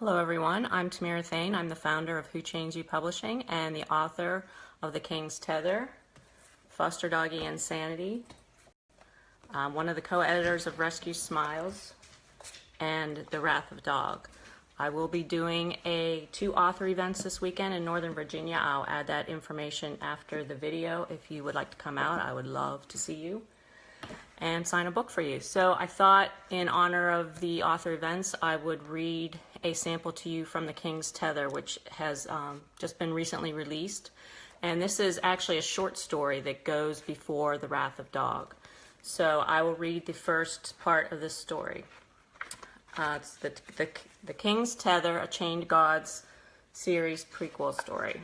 Hello everyone, I'm Tamira Thayne. I'm the founder of Who Changed You Publishing and the author of The King's Tether, Foster Doggy Insanity. I'm one of the co-editors of Rescue Smiles and The Wrath of Dog. I will be doing two author events this weekend in Northern Virginia. I'll add that information after the video. If you would like to come out, I would love to see you and sign a book for you. So I thought in honor of the author events, I would read a sample to you from The King's Tether, which has just been recently released. And this is actually a short story that goes before The Wrath of Dog. So I will read the first part of this story. It's the King's Tether, a Chained Gods series prequel story.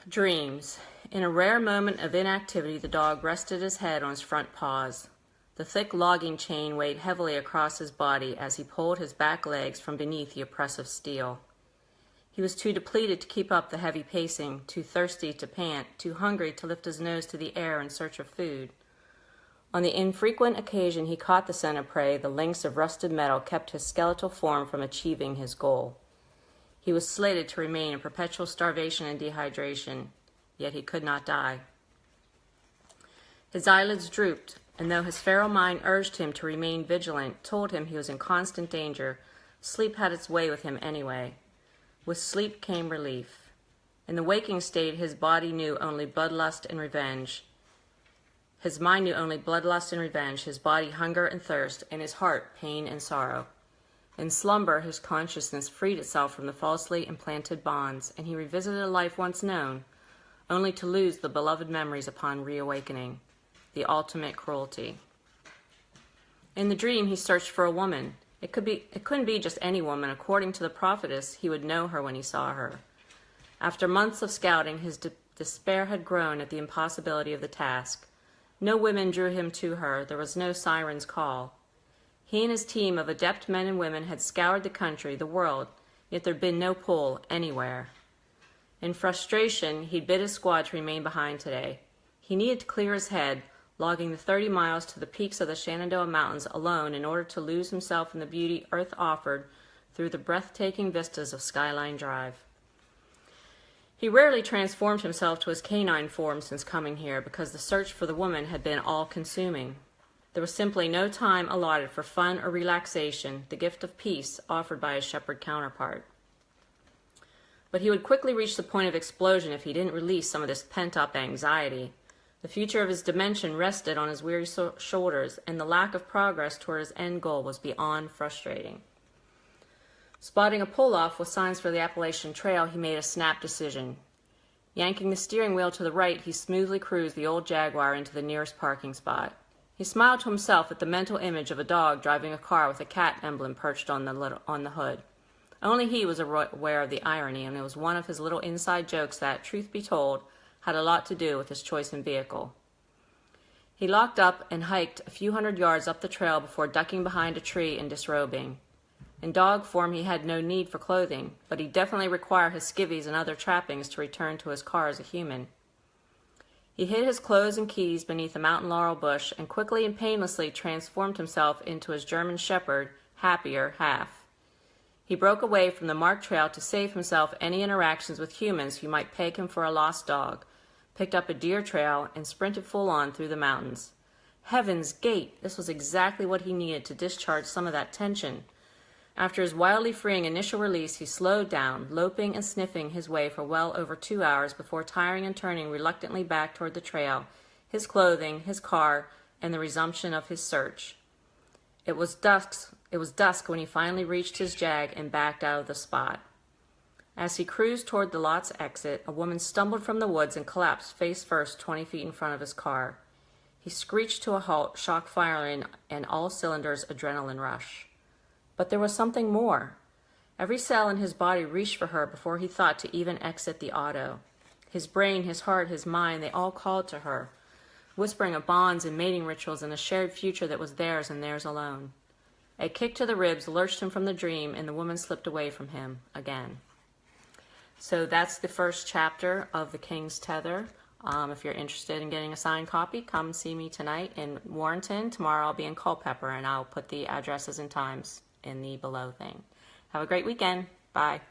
Dreams. In a rare moment of inactivity, the dog rested his head on his front paws. The thick logging chain weighed heavily across his body as he pulled his back legs from beneath the oppressive steel. He was too depleted to keep up the heavy pacing, too thirsty to pant, too hungry to lift his nose to the air in search of food. On the infrequent occasion he caught the scent of prey, the links of rusted metal kept his skeletal form from achieving his goal. He was slated to remain in perpetual starvation and dehydration, yet he could not die. His eyelids drooped, and though his feral mind urged him to remain vigilant, told him he was in constant danger, sleep had its way with him anyway. With sleep came relief. In the waking state, his body knew only bloodlust and revenge. His mind knew only bloodlust and revenge, his body hunger and thirst, and his heart pain and sorrow. In slumber, his consciousness freed itself from the falsely implanted bonds, and he revisited a life once known, only to lose the beloved memories upon reawakening, the ultimate cruelty. In the dream, he searched for a woman. It couldn't be just any woman. According to the prophetess, he would know her when he saw her. After months of scouting, his despair had grown at the impossibility of the task. No women drew him to her. There was no siren's call. He and his team of adept men and women had scoured the country, the world, yet there'd been no pull anywhere. In frustration, he'd bid his squad to remain behind today. He needed to clear his head, logging the 30 miles to the peaks of the Shenandoah Mountains alone in order to lose himself in the beauty Earth offered through the breathtaking vistas of Skyline Drive. He rarely transformed himself to his canine form since coming here because the search for the woman had been all-consuming. There was simply no time allotted for fun or relaxation, the gift of peace offered by his shepherd counterpart. But he would quickly reach the point of explosion if he didn't release some of this pent-up anxiety. The future of his dimension rested on his weary shoulders, and the lack of progress toward his end goal was beyond frustrating. Spotting a pull-off with signs for the Appalachian Trail, he made a snap decision. Yanking the steering wheel to the right, he smoothly cruised the old Jaguar into the nearest parking spot. He smiled to himself at the mental image of a dog driving a car with a cat emblem perched on the hood. Only he was aware of the irony, and it was one of his little inside jokes that, truth be told, had a lot to do with his choice in vehicle. He locked up and hiked a few hundred yards up the trail before ducking behind a tree and disrobing. In dog form, he had no need for clothing, but he definitely required his skivvies and other trappings to return to his car as a human. He hid his clothes and keys beneath a mountain laurel bush and quickly and painlessly transformed himself into his German shepherd, Happier Half. He broke away from the marked trail to save himself any interactions with humans who might peg him for a lost dog, picked up a deer trail, and sprinted full on through the mountains. Heaven's gate! This was exactly what he needed to discharge some of that tension. After his wildly freeing initial release, he slowed down, loping and sniffing his way for well over 2 hours before tiring and turning reluctantly back toward the trail, his clothing, his car, and the resumption of his search. It was dusk when he finally reached his Jag and backed out of the spot. As he cruised toward the lot's exit, a woman stumbled from the woods and collapsed face first 20 feet in front of his car. He screeched to a halt, shock firing and all cylinders adrenaline rush. But there was something more. Every cell in his body reached for her before he thought to even exit the auto. His brain, his heart, his mind, they all called to her, whispering of bonds and mating rituals and a shared future that was theirs and theirs alone. A kick to the ribs lurched him from the dream, and the woman slipped away from him again. So that's the first chapter of The King's Tether. If you're interested in getting a signed copy, come see me tonight in Warrenton. Tomorrow I'll be in Culpeper, and I'll put the addresses and times in the below thing. Have a great weekend. Bye.